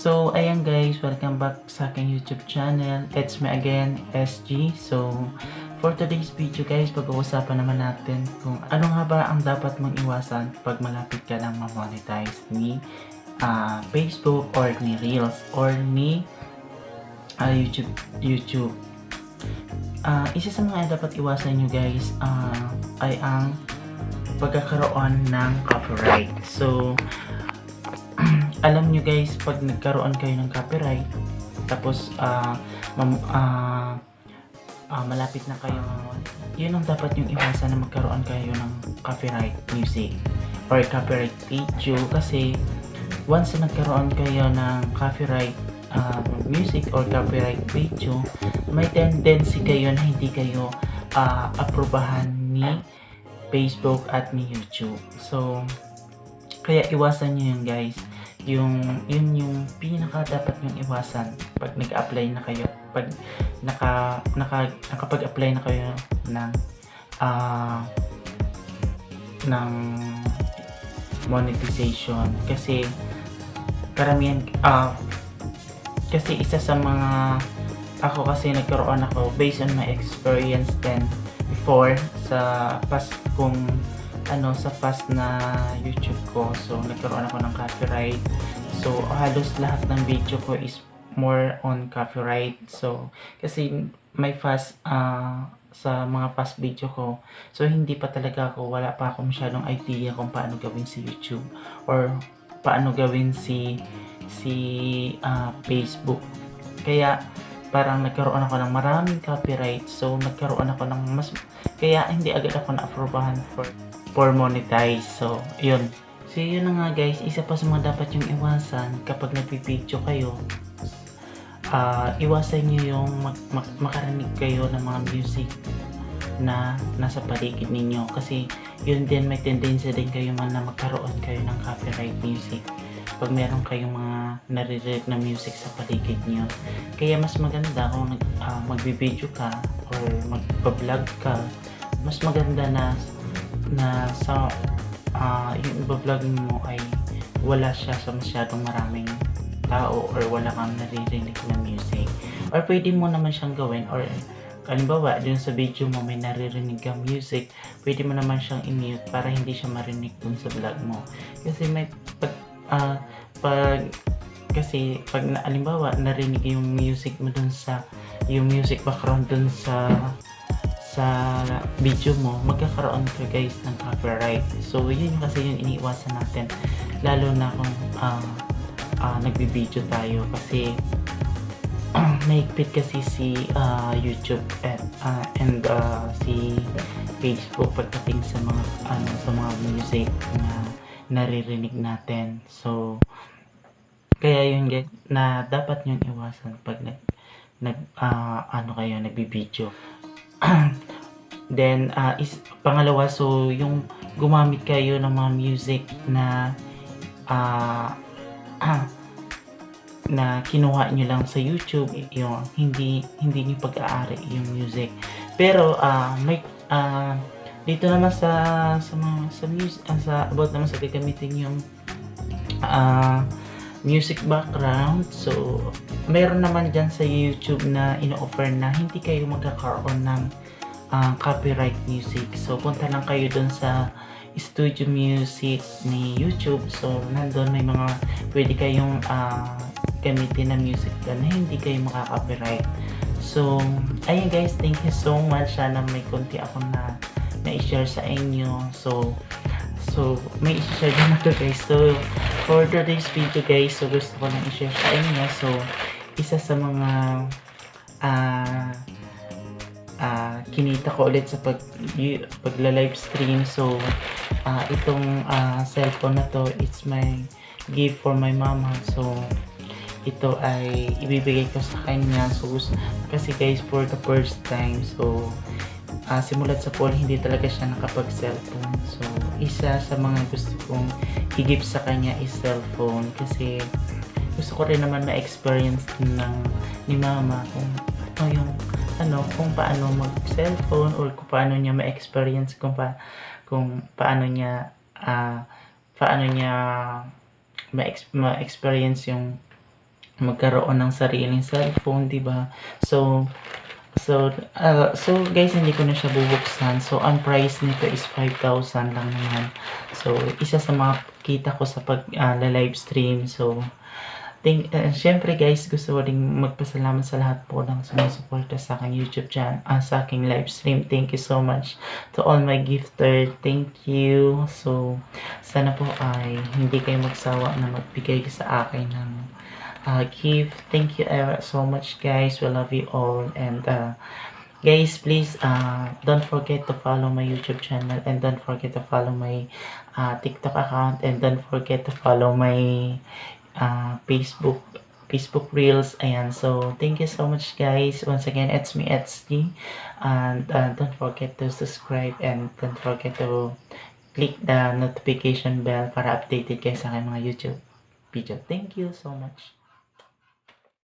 So, ayan guys, welcome back sa aking YouTube channel. It's me again, SG. So, for today's video guys, pag-uusapan naman natin kung ano nga ba ang dapat mong iwasan pag malapit ka lang ma-monetize ni Facebook or ni Reels or ni YouTube. Isa sa mga dapat iwasan nyo guys ay ang pagkakaroon ng copyright. So, alam nyo guys, pag nagkaroon kayo ng copyright, tapos malapit na kayo, yun ang dapat yung iwasan na magkaroon kayo ng copyright music or copyright video. Kasi once na nagkaroon kayo ng copyright music or copyright video, may tendency kayo na hindi kayo aprobahan ni Facebook at ni YouTube. So, kaya iwasan nyo yun guys. Yun yung pinaka dapat yung iwasan pag nag-apply na kayo, pag nakapag-apply na kayo ng monetization. Kasi karamihan kasi isa sa mga kasi nagkaroon ako based on my experience then before sa past sa past na YouTube ko. So nagkaroon ako ng copyright. So halos lahat ng video ko is more on copyright. So kasi may past sa mga past video ko, so hindi pa talaga wala pa ako masyadong idea kung paano gawin si YouTube or paano gawin si Facebook. Kaya parang nagkaroon ako ng maraming copyright. So nagkaroon ako ng kaya hindi agad ako na-aprobahan for monetize. So yun. So yun na nga guys, isa pa sa mga dapat yung iwasan kapag nagpipidyo kayo, iwasan nyo yung makarinig kayo ng mga music na nasa paligid ninyo. Kasi yun din, may tendency din kayo na magkaroon kayo ng copyright music pag meron kayong mga naririnig na music sa paligid nyo. Kaya mas maganda kung magbibideo ka or magpa-vlog ka, mas maganda na sa yung iba-vlog mo ay wala siya sa masyadong maraming tao or wala kang naririnig na music. Or pwede mo naman siyang gawin, or halimbawa dun sa video mo may naririnig kang music, pwede mo naman siyang i-mute para hindi siya marinig dun sa vlog mo. Kasi may kasi pag halimbawa narinig yung music mo dun sa yung music background dun sa video mo, magkakaroon ka guys ng copyright. So yun kasi yung iniiwasan natin, lalo na kung nagbibideo tayo, kasi mahigpit kasi si YouTube and si Facebook pagdating sa mga music na naririnig natin. So kaya yun guys na dapat yung iwasan pag nagbibideo. Then pangalawa, so yung gumamit kayo ng mga music na na kinuha nyo lang sa YouTube, yung hindi nyo pag-aari yung music. Pero may dito naman sa music, about naman sa gagamitin yung music background. So mayroon naman dyan sa YouTube na ino-offer na hindi kayo magkakaroon ng copyright music. So punta lang kayo dun sa studio music ni YouTube. So nandun may mga pwede kayong gamitin na music na hindi kayo makaka-copyright. So ayun guys, thank you so much. Sana may konti ako na i-share sa inyo. So may i-share din na to guys. So for today's video guys, so gusto ko lang i-share sa inyo. So isa sa mga kinita ko ulit sa pagla-live stream. So itong cellphone na to, it's my gift for my mama. So ito ay ibibigay ko sa kanya. So kasi guys, for the first time, so simulat sa pool, hindi talaga siya nakapag-cellphone. So isa sa mga gusto kong i-give sa kanya is cellphone, kasi gusto ko rin naman ma-experience ni mama kung paano mag-cellphone, or kung paano niya ma-experience kung paano niya ma-experience yung magkaroon ng sariling cellphone, 'di ba? So guys, hindi ko na siya bubuksan. So ang price nito is 5,000 lang naman. So isa sa mga kita ko sa live stream. So syempre guys, gusto ko ring magpasalamat sa lahat po ng sumusuporta sa aking YouTube channel, sa aking live stream. Thank you so much to all my gifter. Thank you. So sana po ay hindi kayo magsawa na magbigay sa akin ng gift. Thank you ever so much guys. We love you all. And guys, please don't forget to follow my YouTube channel, and don't forget to follow my TikTok account, and don't forget to follow my Facebook Reels. Ayan. So, thank you so much guys. Once again, it's me, Etsy. And don't forget to subscribe, and don't forget to click the notification bell para updated kayo sa aking mga YouTube video. Thank you so much.